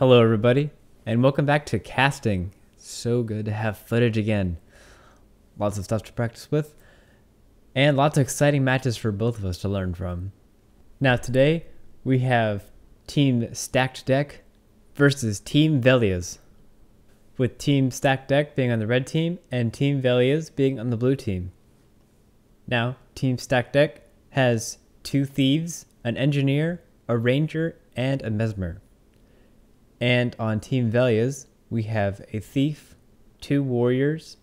Hello everybody, and welcome back to casting. So good to have footage again. Lots of stuff to practice with, and lots of exciting matches for both of us to learn from. Now today, we have Team Stacked Deck versus Team Velias, with Team Stacked Deck being on the red team and Team Velias being on the blue team. Now, Team Stacked Deck has 2 thieves, an engineer, a ranger, and a mesmer. And on Team Velias, we have a thief, 2 warriors,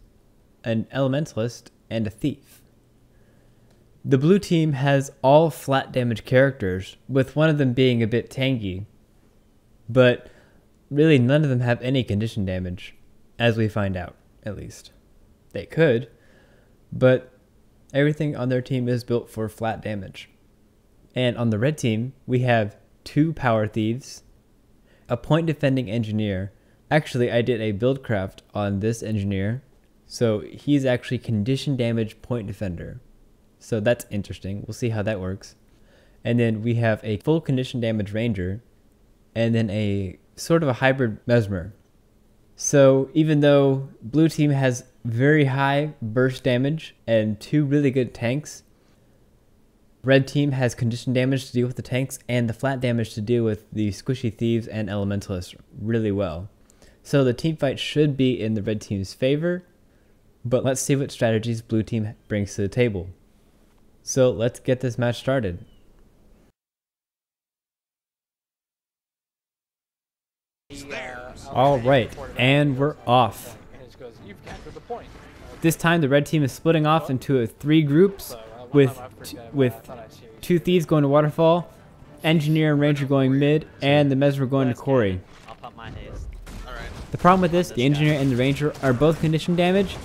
an elementalist, and a thief. The blue team has all flat damage characters, with one of them being a bit tanky. But really none of them have any condition damage, as we find out, at least. They could, but everything on their team is built for flat damage. And on the red team, we have 2 power thieves, a point defending engineer. Actually, I did a build craft on this engineer, so he's actually condition damage point defender. So that's interesting. We'll see how that works. And then we have a full condition damage ranger, and then a sort of a hybrid mesmer. So even though blue team has very high burst damage and 2 really good tanks, red team has condition damage to deal with the tanks and the flat damage to deal with the squishy thieves and elementalists really well. So the team fight should be in the red team's favor, but let's see what strategies blue team brings to the table. So let's get this match started. Alright, and we're off. This time the red team is splitting off into 3 groups, with 2 thieves going to waterfall, engineer and ranger going mid, and the mesmer going to quarry. The problem with this, the engineer and the ranger are both condition damage,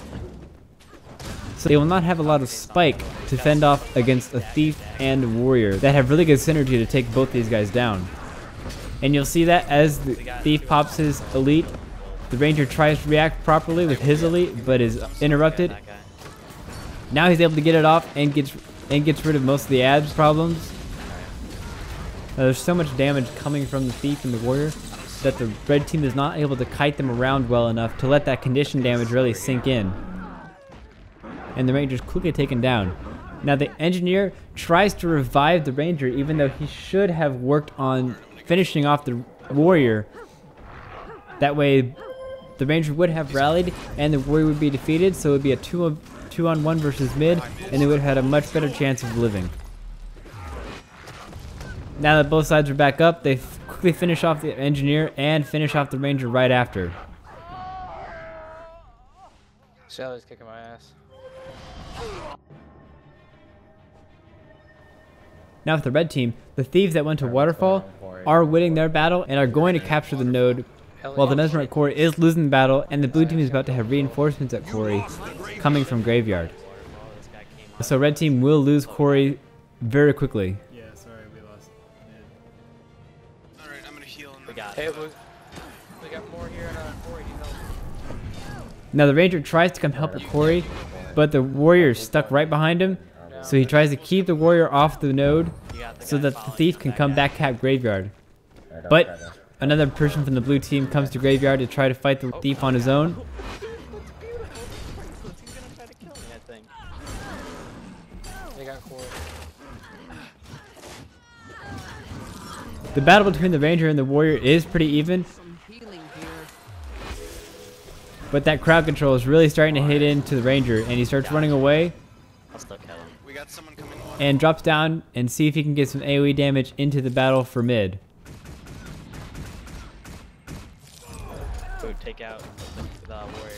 so they will not have a lot of spike to fend off against a thief and a warrior that have really good synergy to take both these guys down. And you'll see that as the thief pops his elite, the ranger tries to react properly with his elite, but is interrupted. Now he's able to get it off and gets rid of most of the adds problems. There's so much damage coming from the thief and the warrior that the red team is not able to kite them around well enough to let that condition damage really sink in. And the ranger's quickly taken down. Now the engineer tries to revive the ranger, even though he should have worked on finishing off the warrior. That way the ranger would have rallied and the warrior would be defeated, so it would be a 2-on-1 versus mid, and they would have had a much better chance of living. Now that both sides are back up, they quickly finish off the engineer and finish off the ranger right after. Shelly's kicking my ass. Now with the red team, the thieves that went to waterfall are winning their battle and are going to capture the node, while the mesmer at quarry is losing the battle, and the blue team is about to have reinforcements at quarry coming from graveyard. So red team will lose quarry very quickly. Yeah, sorry, we lost mid. Alright, I'm gonna heal him. We got more here in quarry. Now the ranger tries to come help at quarry, but the warrior is stuck right behind him, so he tries to keep the warrior off the node so that the thief can come back cap graveyard. But another person from the blue team comes to graveyard to try to fight the thief on his own. The battle between the ranger and the warrior is pretty even, but that crowd control is really starting to hit into the ranger, and he starts running away and drops down and see if he can get some AoE damage into the battle for mid. Take out the warrior.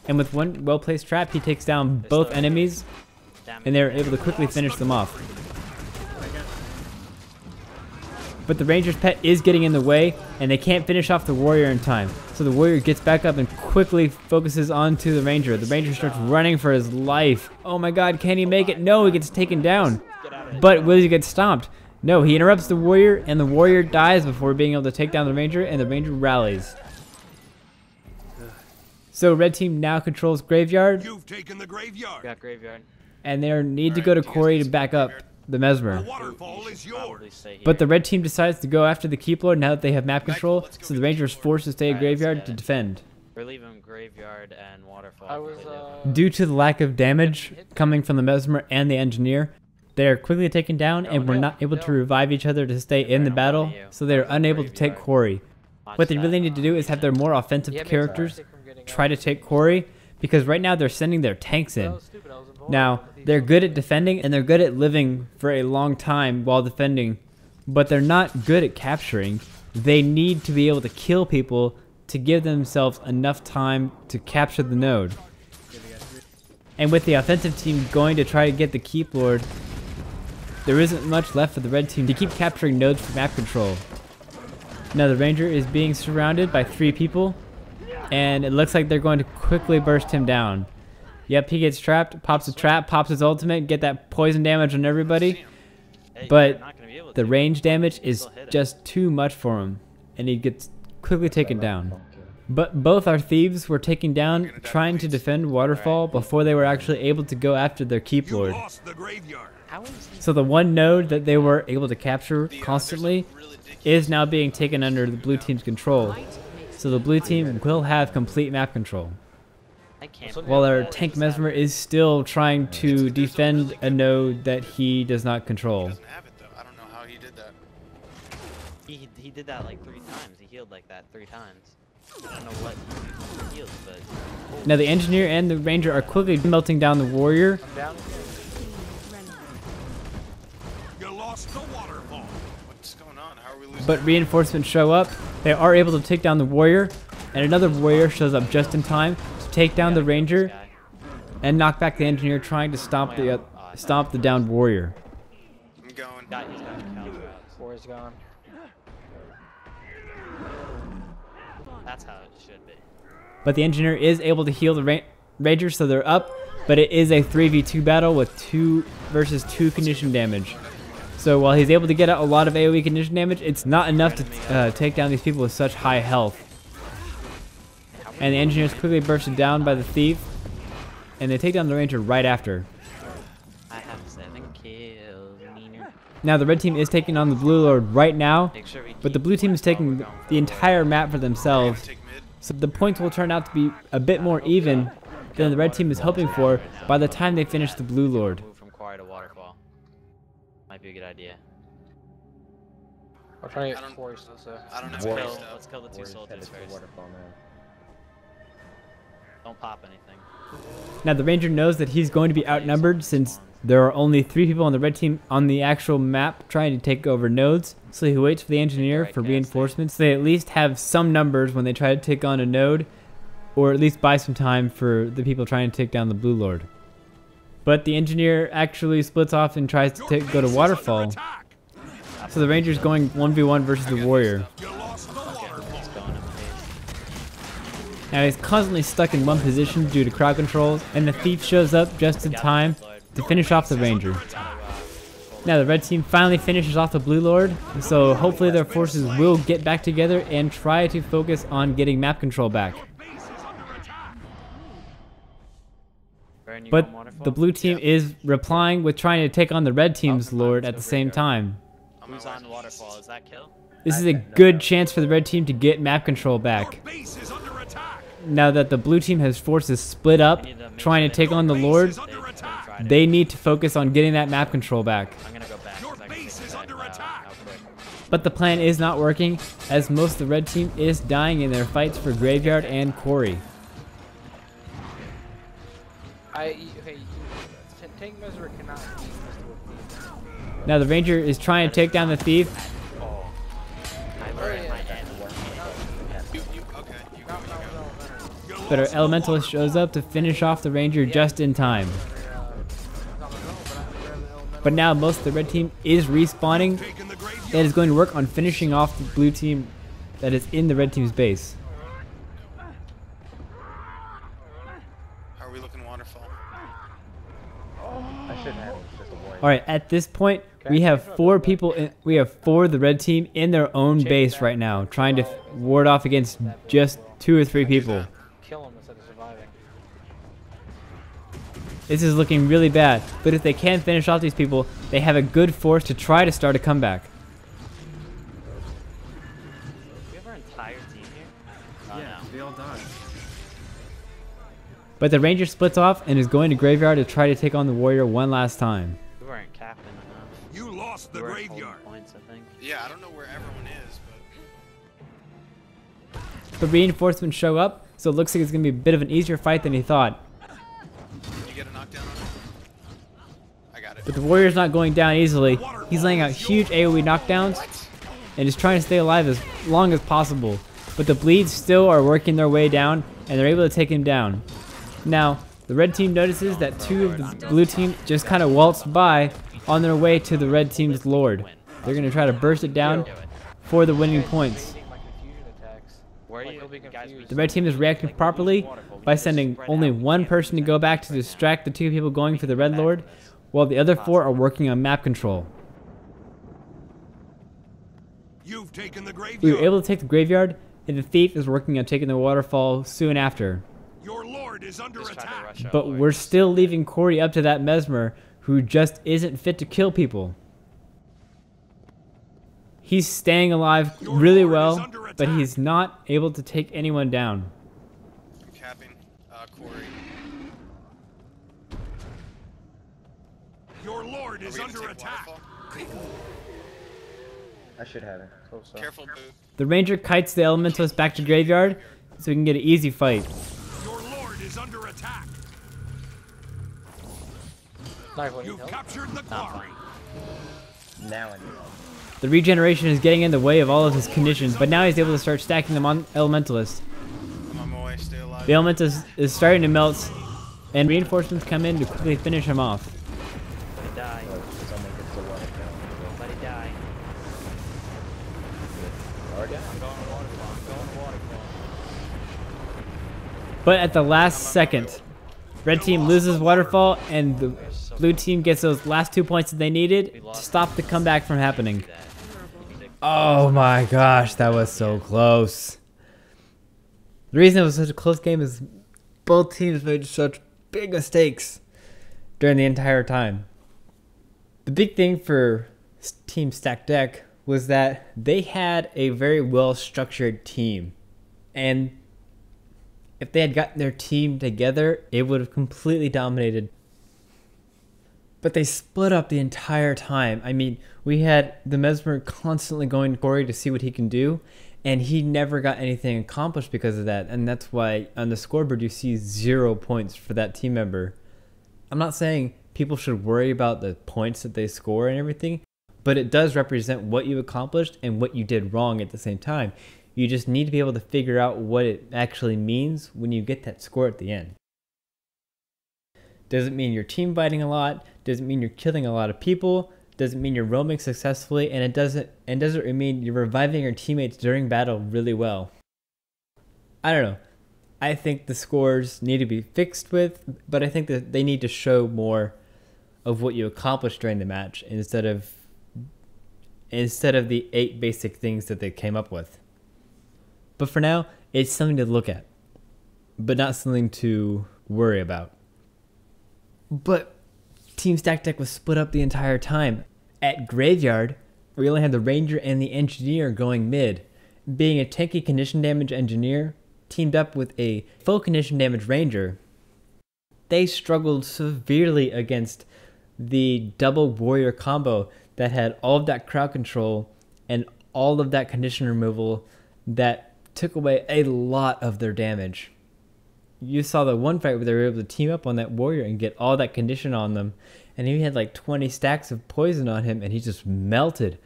And with one well-placed trap, he takes down both enemies, and they're able to quickly finish them off. But the ranger's pet is getting in the way, and they can't finish off the warrior in time. So the warrior gets back up and quickly focuses onto the ranger. The ranger starts running for his life. Oh my god, can he make it? No, he gets taken down. But will he get stomped? No, he interrupts the warrior, and the warrior dies before being able to take down the ranger, and the ranger rallies. So red team now controls graveyard. You've taken the graveyard. Got graveyard. And they need to go to quarry to back up. the Mesmer. waterfall is yours. But the red team decides to go after the Keep Lord now that they have map control, so the Ranger is forced to stay at Graveyard to defend. We're leaving Graveyard and Waterfall. I was, completely open. Due to the lack of damage coming from the Mesmer and the Engineer, they are quickly taken down and were not able to revive each other to stay in the battle, so they are unable to take Quarry. What they really need to do is have their more offensive characters try to take Quarry, because right now they're sending their tanks in. Now, they're good at defending and they're good at living for a long time while defending, but they're not good at capturing. They need to be able to kill people to give themselves enough time to capture the node. And with the offensive team going to try to get the Keep Lord, there isn't much left for the red team to keep capturing nodes for map control. Now the Ranger is being surrounded by 3 people, and it looks like they're going to quickly burst him down. Yep, he gets trapped, pops a trap, pops his ultimate, get that poison damage on everybody, but the range damage is just too much for him, and he gets quickly taken down. But both our thieves were taken down trying to defend Waterfall before they were actually able to go after their Keep You Lord. lost the graveyard. So the one node that they were able to capture constantly is now being taken under the blue team's control. So the blue team will have complete map control. I can't. While our tank Mesmer is still trying to defend a node that he does not control. Doesn't have it though. I don't know how he did that. He did that like 3 times. He healed like that 3 times. I don't know what he healed, but Now the Engineer and the Ranger are quickly melting down the Warrior. You lost the waterfall. What's going on? How are we losing? But reinforcements show up. They are able to take down the Warrior, and another Warrior shows up just in time to take down the Ranger and knock back the Engineer, trying to stop the downed Warrior. I'm going. he's got the counter out. War's gone. That's how it should be. But the Engineer is able to heal the Ranger, so they're up. But it is a 3v2 battle with 2 versus 2 condition damage. So while he's able to get a lot of AoE condition damage, it's not enough to take down these people with such high health. And the Engineer is quickly bursted down by the Thief, and they take down the Ranger right after. I have 7 kills. Meaner. Now the red team is taking on the Blue Lord right now, Make sure we but the keep blue team is taking going the entire map for themselves. Take mid. So the points will turn out to be a bit more even than the red team is hoping for by the time they finish the Blue Lord. Move from Quarry to Waterfall. Might be a good idea. I'll try to I get don't- War's also. I don't know. Let's how kill, to stop. let's kill the 2 soldiers first. Don't pop anything. Now the Ranger knows that he's going to be outnumbered since there are only 3 people on the red team on the actual map trying to take over nodes. So he waits for the Engineer for reinforcements. They at least have some numbers when they try to take on a node, or at least buy some time for the people trying to take down the Blue Lord. But the Engineer actually splits off and tries to go to Waterfall. So the Ranger's going 1v1 versus the Warrior. You lost the waterfall. It's going in pace. Now he's constantly stuck in one position due to crowd controls, and the Thief shows up just in time to finish off the Ranger. Now the red team finally finishes off the Blue Lord, so hopefully their forces will get back together and try to focus on getting map control back. Baron, you But going Waterfall? the blue team is replying with trying to take on the red team's Lord at the same time. Who's on Waterfall? Is that kill? This is a good chance for the red team to get map control back. Base is under attack. Now that the blue team has forces split up, trying to take on the Lord, Base is under attack. they need to focus on getting that map control back. I'm gonna go back. Your 'cause I can base take is that, under attack. how quick. But the plan is not working, as most of the red team is dying in their fights for Graveyard and Quarry. Okay, Tank Mesmer cannot beat Mr. Thief. Now the Ranger is trying to take down the Thief, I burned my head. Okay. You go. You go. but our Elementalist shows up to finish off the Ranger just in time. But now most of the red team is respawning, Taking the graveyard. and is going to work on finishing off the blue team that is in the red team's base. How are we looking waterfall? Alright, at this point, we have 4 people, we have 4 of the red team in their own base right now, trying to ward off against just 2 or 3 people. Kill him instead of surviving. This is looking really bad, but if they can finish off these people, they have a good force to try to start a comeback. We have our entire team here? Oh, Yeah, no. they all died. But the Ranger splits off and is going to Graveyard to try to take on the Warrior one last time. We weren't capping enough. You lost the We weren't holding graveyard. points, I think. Yeah, I don't know where everyone is, but But reinforcements show up, so it looks like it's going to be a bit of an easier fight than he thought. did you get a knockdown on it? I got it. But the Warrior's not going down easily. He's laying out huge AoE knockdowns and is trying to stay alive as long as possible. But the bleeds still are working their way down, and they're able to take him down. Now, the red team notices that two of the blue team just kind of waltzed by on their way to the red team's Lord. They're going to try to burst it down for the winning points. Baiting my confusion attacks. Where are Like, you? he'll be Guys, confused. The red team is reacting properly by sending only one person to go back to distract the two people going for the red Lord, while the other four are working on map control. You've taken the We graveyard. were able to take the Graveyard, and the Thief is working on taking the waterfall soon after. Your lord is under Just tried to attack. rush our But Lord. we're still leaving Corey up to that Mesmer, who just isn't fit to kill people. He's staying alive really well, but he's not able to take anyone down. I'm capping Corey. Your lord Are is we gonna under take attack. waterfall? I should have it. Close up. Careful, boo. The Ranger kites the Elementalist back to Graveyard, so we can get an easy fight. Your lord is under attack. Knife, what, You've help? captured the quarry. Now I need help. The regeneration is getting in the way of all of his conditions, but now he's able to start stacking them on Elementalist. I'm on my way. Stay alive. The Elementalist is starting to melt, and reinforcements come in to quickly finish him off. Buddy die. Buddy die. I'm going to waterfall. I'm going to waterfall. But at the last second, red team loses waterfall, and the blue team gets those last 2 points that they needed to stop the comeback from happening. Oh my gosh, that was so close. The reason it was such a close game is both teams made such big mistakes during the entire time. The big thing for Team Stack Deck was that they had a very well structured team, and if they had gotten their team together, it would have completely dominated. But they split up the entire time. I mean, we had the Mesmer constantly going to Corey to see what he can do, and he never got anything accomplished because of that. And that's why on the scoreboard you see 0 points for that team member. I'm not saying people should worry about the points that they score and everything, but it does represent what you accomplished and what you did wrong at the same time. You just need to be able to figure out what it actually means when you get that score at the end. Doesn't mean you're team fighting a lot, doesn't mean you're killing a lot of people, doesn't mean you're roaming successfully, and it doesn't mean you're reviving your teammates during battle really well. I don't know. I think the scores need to be fixed with, but I think that they need to show more of what you accomplished during the match instead of the 8 basic things that they came up with. But for now, it's something to look at, but not something to worry about. But Team Stack Deck was split up the entire time. At Graveyard, we only had the Ranger and the Engineer going mid. Being a tanky condition damage Engineer, teamed up with a full condition damage Ranger, they struggled severely against the double Warrior combo that had all of that crowd control and all of that condition removal that took away a lot of their damage. You saw the one fight where they were able to team up on that Warrior and get all that condition on them, and he had like 20 stacks of poison on him and he just melted.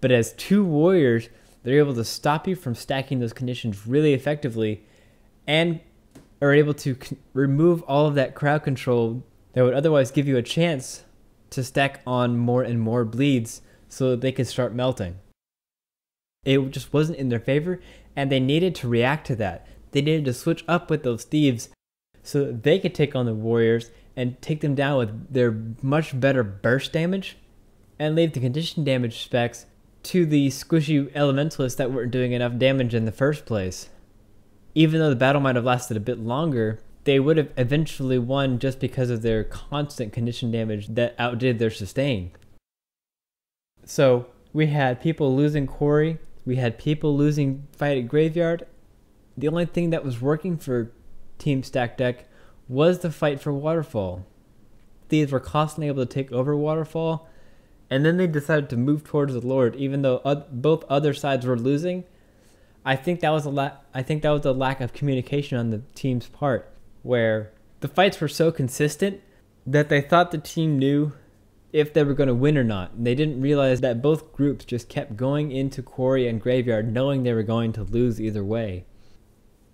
But as 2 Warriors, they're able to stop you from stacking those conditions really effectively and are able to remove all of that crowd control that would otherwise give you a chance to stack on more and more bleeds so that they could start melting. It just wasn't in their favor, and they needed to react to that. They needed to switch up with those thieves so that they could take on the Warriors and take them down with their much better burst damage and leave the condition damage specs to the squishy elementalists that weren't doing enough damage in the first place. Even though the battle might have lasted a bit longer, they would have eventually won just because of their constant condition damage that outdid their sustain. So we had people losing Quarry. We had people losing fight at Graveyard. The only thing that was working for Team Stack Deck was the fight for Waterfall. Thieves were constantly able to take over Waterfall, and then they decided to move towards the Lord, even though both other sides were losing. I think that was a lack of communication on the team's part, where the fights were so consistent that they thought the team knew if they were going to win or not. And they didn't realize that both groups just kept going into Quarry and Graveyard knowing they were going to lose either way.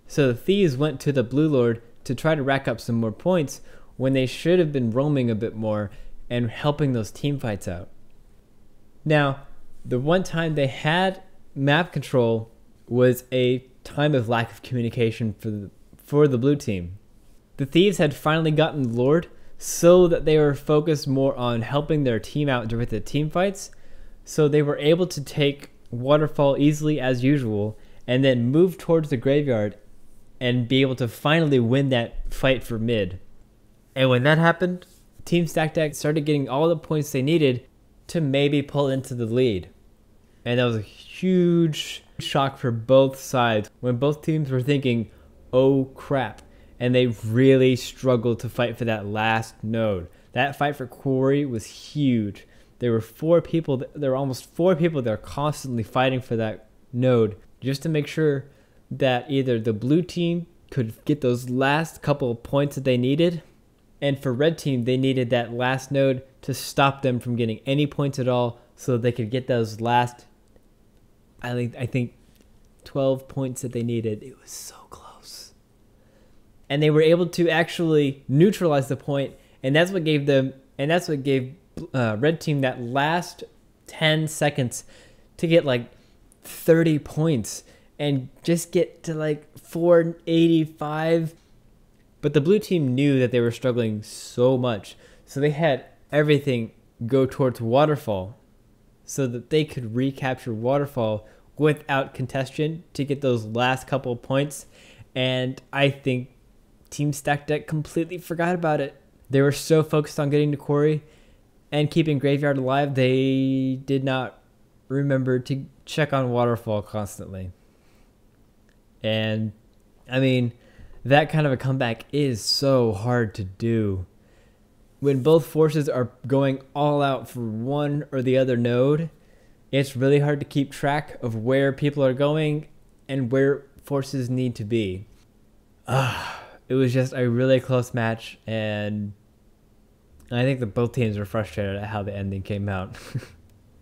So the Thieves went to the Blue Lord to try to rack up some more points when they should have been roaming a bit more and helping those team fights out. Now, the one time they had map control was a time of lack of communication for the blue team. The Thieves had finally gotten Lord so that they were focused more on helping their team out during the team fights, so they were able to take Waterfall easily as usual and then move towards the Graveyard and be able to finally win that fight for mid. And when that happened, Team Stack Deck started getting all the points they needed to maybe pull into the lead. And that was a huge shock for both sides when both teams were thinking, oh crap. And they really struggled to fight for that last node. That fight for Quarry was huge. There were almost four people that were constantly fighting for that node just to make sure that either the blue team could get those last couple of points that they needed, and for red team, they needed that last node to stop them from getting any points at all so they could get those last, I think 12 points that they needed. It was so close. And they were able to actually neutralize the point, and that's what gave red team that last 10 seconds to get like 30 points and just get to like 485. But the blue team knew that they were struggling so much, so they had everything go towards Waterfall so that they could recapture Waterfall without contestation to get those last couple of points. And I think Team Stack Deck completely forgot about it. They were so focused on getting to Quarry and keeping Graveyard alive, they did not remember to check on Waterfall constantly. And I mean, that kind of a comeback is so hard to do. When both forces are going all out for one or the other node, it's really hard to keep track of where people are going and where forces need to be. It was just a really close match, and I think that both teams were frustrated at how the ending came out.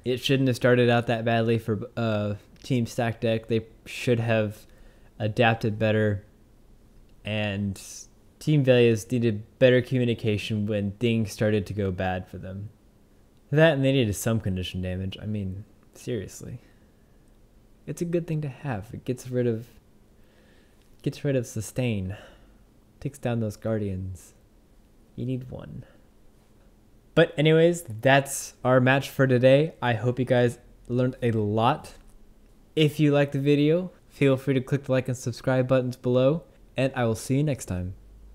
It shouldn't have started out that badly for Team Stack Deck. They should have adapted better, and Team Velias needed better communication when things started to go bad for them. That, and they needed some condition damage. I mean, seriously. It's a good thing to have. It gets rid of sustain. Takes down those guardians. You need one. But anyways, that's our match for today. I hope you guys learned a lot. If you liked the video, feel free to click the like and subscribe buttons below, and I will see you next time.